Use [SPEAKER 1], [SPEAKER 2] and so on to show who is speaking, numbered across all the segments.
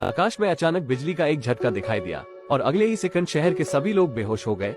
[SPEAKER 1] आकाश में अचानक बिजली का एक झटका दिखाई दिया और अगले ही सेकंड शहर के सभी लोग बेहोश हो गए।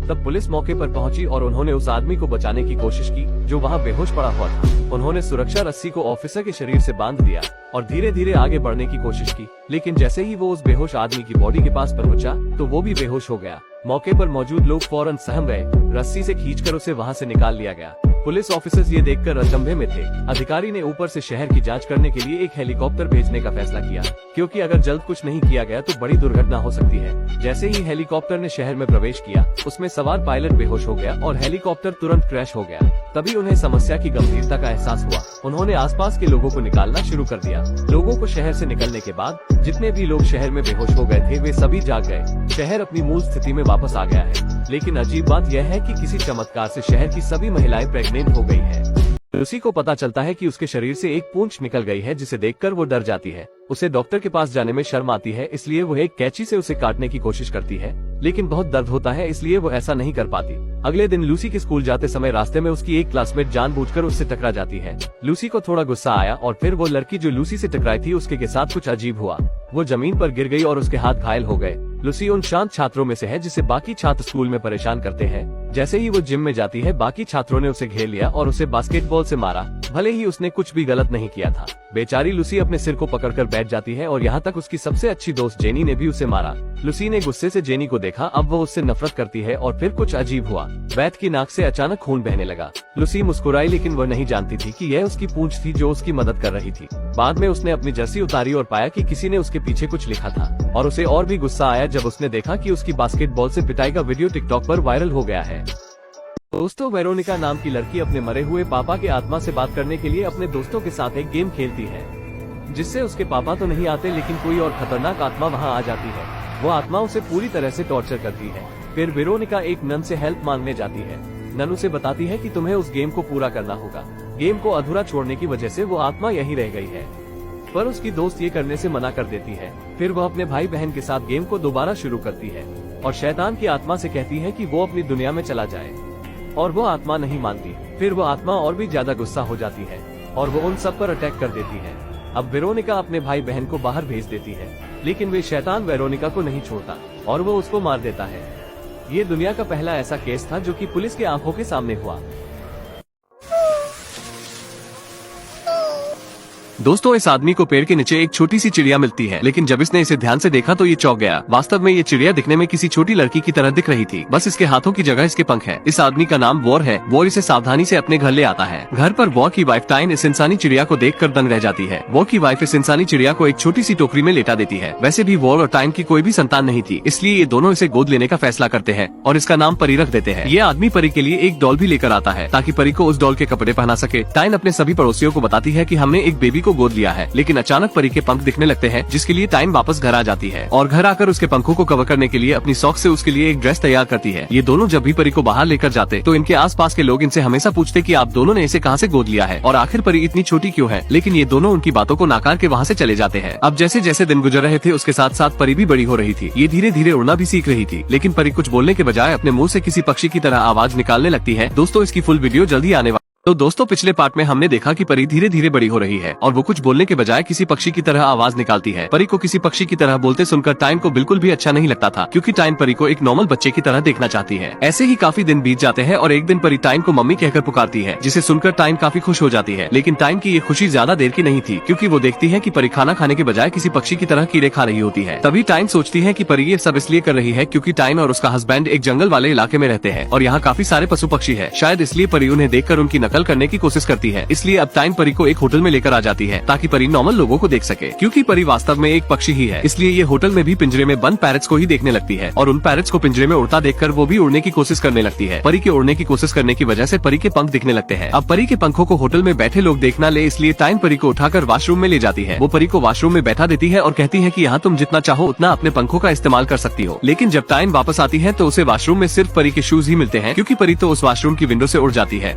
[SPEAKER 1] तब पुलिस मौके पर पहुंची और उन्होंने उस आदमी को बचाने की कोशिश की जो वहां बेहोश पड़ा हुआ था। उन्होंने सुरक्षा रस्सी को ऑफिसर के शरीर से बांध दिया और धीरे धीरे आगे बढ़ने की कोशिश की, लेकिन जैसे ही वो उस बेहोश आदमी की बॉडी के पास पहुंचा तो वो भी बेहोश हो गया। मौके पर मौजूद लोग फौरन सहम गए। रस्सी से खींचकर उसे वहां से निकाल लिया गया। पुलिस ऑफिसर्स ये देखकर अचंभे में थे। अधिकारी ने ऊपर से शहर की जांच करने के लिए एक हेलीकॉप्टर भेजने का फैसला किया, क्योंकि अगर जल्द कुछ नहीं किया गया तो बड़ी दुर्घटना हो सकती है। जैसे ही हेलीकॉप्टर ने शहर में प्रवेश किया, उसमें सवार पायलट बेहोश हो गया और हेलीकॉप्टर तुरंत क्रैश हो गया। तभी उन्हें समस्या की गंभीरता का एहसास हुआ। उन्होंने आसपास के लोगों को निकालना शुरू कर दिया। लोगों को शहर से निकलने के बाद जितने भी लोग शहर में बेहोश हो गए थे वे सभी जाग गए। शहर अपनी मूल स्थिति में वापस आ गया है। लेकिन अजीब बात यह है कि किसी चमत्कार से शहर की सभी महिलाएं प्रेग्नेंट हो गई है। लूसी को पता चलता है कि उसके शरीर से एक पूंछ निकल गई है, जिसे देखकर वो डर जाती है। उसे डॉक्टर के पास जाने में शर्म आती है, इसलिए वो एक कैंची से उसे काटने की कोशिश करती है, लेकिन बहुत दर्द होता है, इसलिए वो ऐसा नहीं कर पाती। अगले दिन लूसी के स्कूल जाते समय रास्ते में उसकी एक क्लासमेट जानबूझकर उससे टकरा जाती है। लूसी को थोड़ा गुस्सा आया और फिर वो लड़की जो लूसी से टकराई थी उसके के साथ कुछ अजीब हुआ। वो जमीन पर गिर गई और उसके हाथ घायल हो गए। लूसी उन शांत छात्रों में से है जिसे बाकी छात्र स्कूल में परेशान करते हैं। जैसे ही वो जिम में जाती है, बाकी छात्रों ने उसे घेर लिया और उसे बास्केटबॉल से मारा, भले ही उसने कुछ भी गलत नहीं किया था। बेचारी लूसी अपने सिर को पकड़कर बैठ जाती है और यहाँ तक उसकी सबसे अच्छी दोस्त जेनी ने भी उसे मारा। लूसी ने गुस्से से जेनी को देखा, अब वो उससे नफरत करती है और फिर कुछ अजीब हुआ। बैथ की नाक से अचानक खून बहने लगा। लूसी मुस्कुराई, लेकिन वह नहीं जानती थी कि यह उसकी पूंछ थी जो उसकी मदद कर रही थी। बाद में उसने अपनी जर्सी उतारी और पाया कि किसी ने उसके पीछे कुछ लिखा था, और उसे और भी गुस्सा आया जब उसने देखा कि उसकी बास्केटबॉल से पिटाई का वीडियो टिकटॉक पर वायरल हो गया है। दोस्तों, वेरोनिका नाम की लड़की अपने मरे हुए पापा के आत्मा से बात करने के लिए अपने दोस्तों के साथ एक गेम खेलती है, जिससे उसके पापा तो नहीं आते, लेकिन कोई और खतरनाक आत्मा वहां आ जाती है। वो आत्मा उसे पूरी तरह से टॉर्चर करती है। फिर वेरोनिका एक नन से हेल्प मांगने जाती है। नन उसे बताती है कि तुम्हें उस गेम को पूरा करना होगा। गेम को अधूरा छोड़ने की वजह से वो आत्मा यहीं रह गई है, पर उसकी दोस्त ये करने से मना कर देती है। फिर वह अपने भाई बहन के साथ गेम को दोबारा शुरू करती है और शैतान की आत्मा से कहती है कि वो अपनी दुनिया में चला जाए, और वो आत्मा नहीं मानती। फिर वो आत्मा और भी ज्यादा गुस्सा हो जाती है और वो उन सब पर अटैक कर देती है। अब वेरोनिका अपने भाई बहन को बाहर भेज देती है, लेकिन वे शैतान वेरोनिका को नहीं छोड़ता और वो उसको मार देता है। ये दुनिया का पहला ऐसा केस था जो कि पुलिस की आंखों के सामने हुआ। दोस्तों, इस आदमी को पेड़ के नीचे एक छोटी सी चिड़िया मिलती है, लेकिन जब इसने इसे ध्यान से देखा तो ये चौंक गया। वास्तव में ये चिड़िया दिखने में किसी छोटी लड़की की तरह दिख रही थी, बस इसके हाथों की जगह इसके पंख है। इस आदमी का नाम वॉर है। वॉर इसे सावधानी से अपने घर ले आता है। घर पर वॉर की वाइफ टाइन इस इंसानी चिड़िया को देखकर दंग रह जाती है। वॉर की वाइफ इस इंसानी चिड़िया को एक छोटी सी टोकरी में लेटा देती है। वैसे भी वॉर और टाइन की कोई भी संतान नहीं थी, इसलिए ये दोनों इसे गोद लेने का फैसला करते हैं और इसका नाम परी रख देते हैं। ये आदमी परी के लिए एक डॉल भी लेकर आता है ताकि परी को उस डॉल के कपड़े पहना सके। टाइन अपने सभी पड़ोसियों को बताती है कि हमने एक बेबी को गोद लिया है, लेकिन अचानक परी के पंख दिखने लगते हैं, जिसके लिए टाइम वापस घर आ जाती है और घर आकर उसके पंखों को कवर करने के लिए अपनी सॉक्स से उसके लिए एक ड्रेस तैयार करती है। ये दोनों जब भी परी को बाहर लेकर जाते तो इनके आसपास के लोग इनसे हमेशा पूछते कि आप दोनों ने इसे कहां से गोद लिया है और आखिर परी इतनी छोटी क्यों है, लेकिन ये दोनों उनकी बातों को नाकार के वहां से चले जाते हैं। अब जैसे जैसे दिन गुजर रहे थे उसके साथ साथ परी भी बड़ी हो रही थी। ये धीरे धीरे उड़ना भी सीख रही थी, लेकिन परी कुछ बोलने के बजाय अपने मुंह से किसी पक्षी की तरह आवाज निकालने लगती है। दोस्तों, इसकी फुल वीडियो जल्दी आने वाली। तो दोस्तों, पिछले पार्ट में हमने देखा कि परी धीरे धीरे बड़ी हो रही है और वो कुछ बोलने के बजाय किसी पक्षी की तरह आवाज निकालती है। परी को किसी पक्षी की तरह बोलते सुनकर टाइन को बिल्कुल भी अच्छा नहीं लगता था, क्योंकि टाइन परी को एक नॉर्मल बच्चे की तरह देखना चाहती है। ऐसे ही काफी दिन बीत जाते हैं और एक दिन परी टाइन को मम्मी कहकर पुकारती है, जिसे सुनकर टाइन काफी खुश हो जाती है। लेकिन टाइन की ये खुशी ज्यादा देर की नहीं थी, क्योंकि वो देखती है कि परी खाना खाने के बजाय किसी पक्षी की तरह कीड़े खा रही होती है। तभी टाइन सोचती है कि परी ये सब इसलिए कर रही है क्योंकि टाइन और उसका हस्बैंड एक जंगल वाले इलाके में रहते हैं और यहाँ काफी सारे पशु पक्षी है। शायद इसलिए परी उन्हें देखकर उनकी नकल करने की कोशिश करती है। इसलिए अब टाइम परी को एक होटल में लेकर आ जाती है ताकि परी नॉर्मल लोगों को देख सके। क्योंकि परी वास्तव में एक पक्षी ही है, इसलिए ये होटल में भी पिंजरे में बंद पैरट्स को ही देखने लगती है और उन पैरट्स को पिंजरे में उड़ता देखकर वो भी उड़ने की कोशिश करने लगती है। परी के उड़ने की कोशिश करने की वजह से परी के पंख दिखने लगते हैं। अब परी के पंखों को होटल में बैठे लोग देख ना ले, इसलिए टाइम परी को उठाकर वॉशरूम में ले जाती है। वो परी को वॉशरूम में बैठा देती है और कहती है कि यहाँ तुम जितना चाहो उतना अपने पंखों का इस्तेमाल कर सकती हो। लेकिन जब टाइम वापस आती है तो उसे वॉशरूम में सिर्फ परी के शूज ही मिलते हैं, क्योंकि परी तो उस वॉशरूम की विंडो से उड़ जाती है।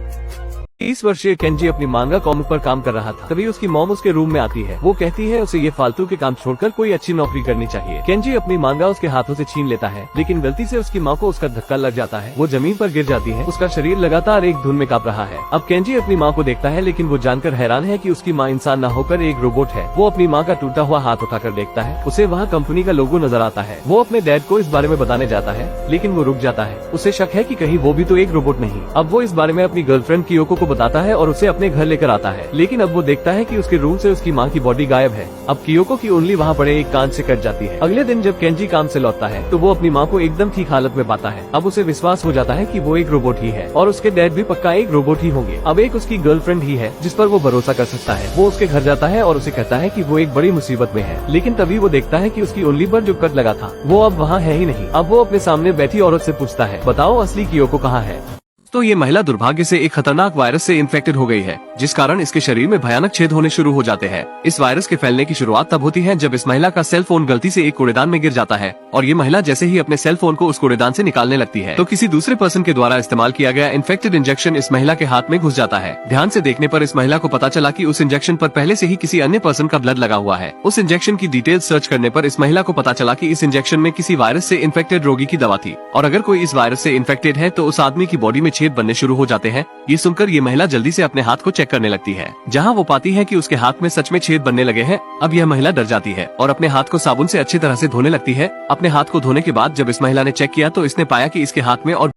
[SPEAKER 1] 30 वर्षीय केंजी अपनी मांगा कॉमिक पर काम कर रहा था। तभी उसकी मॉम उसके रूम में आती है। वो कहती है उसे ये फालतू के काम छोड़कर कोई अच्छी नौकरी करनी चाहिए। केंजी अपनी मांगा उसके हाथों से छीन लेता है, लेकिन गलती से उसकी माँ को उसका धक्का लग जाता है। वो जमीन पर गिर जाती है। उसका शरीर लगातार एक धुन में कांप रहा है। अब केंजी अपनी माँ को देखता है, लेकिन वो जानकर हैरान है कि उसकी माँ इंसान न होकर एक रोबोट है। वो अपनी माँ का टूटा हुआ हाथ उठाकर देखता है। उसे वहाँ कंपनी का लोगो नजर आता है। वो अपने डैड को इस बारे में बताने जाता है, लेकिन वो रुक जाता है। उसे शक है कि कहीं वो भी तो एक रोबोट नहीं। अब वो इस बारे में अपनी गर्लफ्रेंड कियोको को बताता है और उसे अपने घर लेकर आता है, लेकिन अब वो देखता है कि उसके रूम से उसकी माँ की बॉडी गायब है। अब कियोको की उंगली वहाँ पड़े एक कांच से कट जाती है। अगले दिन जब केंजी काम से लौटता है तो वो अपनी माँ को एकदम ठीक हालत में पाता है। अब उसे विश्वास हो जाता है कि वो एक रोबोट ही है और उसके डैड भी पक्का एक रोबोट ही होंगे। अब एक उसकी गर्लफ्रेंड ही है जिस पर वो भरोसा कर सकता है। वो उसके घर जाता है और उसे कहता है कि वो एक बड़ी मुसीबत में है, लेकिन तभी वो देखता है कि उसकी उंगली पर जो कट लगा था वो अब वहाँ है ही नहीं। अब वो अपने सामने बैठी औरत से पूछता है, बताओ असली कियोको कहाँ है। तो ये महिला दुर्भाग्य से एक खतरनाक वायरस से इन्फेक्टेड हो गई है, जिस कारण इसके शरीर में भयानक छेद होने शुरू हो जाते हैं। इस वायरस के फैलने की शुरुआत तब होती है जब इस महिला का सेल फोन गलती से एक कूड़ेदान में गिर जाता है, और ये महिला जैसे ही अपने सेल फोन को उस कूड़ेदान से निकालने लगती है तो किसी दूसरे पर्सन के द्वारा इस्तेमाल किया गया इन्फेक्टेड इंजेक्शन इस महिला के हाथ में घुस जाता है। ध्यान से देखने पर इस महिला को पता चला कि उस इंजेक्शन पर पहले से ही किसी अन्य पर्सन का ब्लड लगा हुआ है। उस इंजेक्शन की डिटेल सर्च करने पर इस महिला को पता चला कि इस इंजेक्शन में किसी वायरस से इन्फेक्टेड रोगी की दवा थी, और अगर कोई इस वायरस से इन्फेक्टेड है तो उस आदमी की बॉडी में छेद बनने शुरू हो जाते हैं। ये सुनकर ये महिला जल्दी से अपने हाथ को चेक करने लगती है, जहां वो पाती है कि उसके हाथ में सच में छेद बनने लगे हैं। अब यह महिला डर जाती है और अपने हाथ को साबुन से अच्छी तरह से धोने लगती है। अपने हाथ को धोने के बाद जब इस महिला ने चेक किया तो इसने पाया कि इसके हाथ में और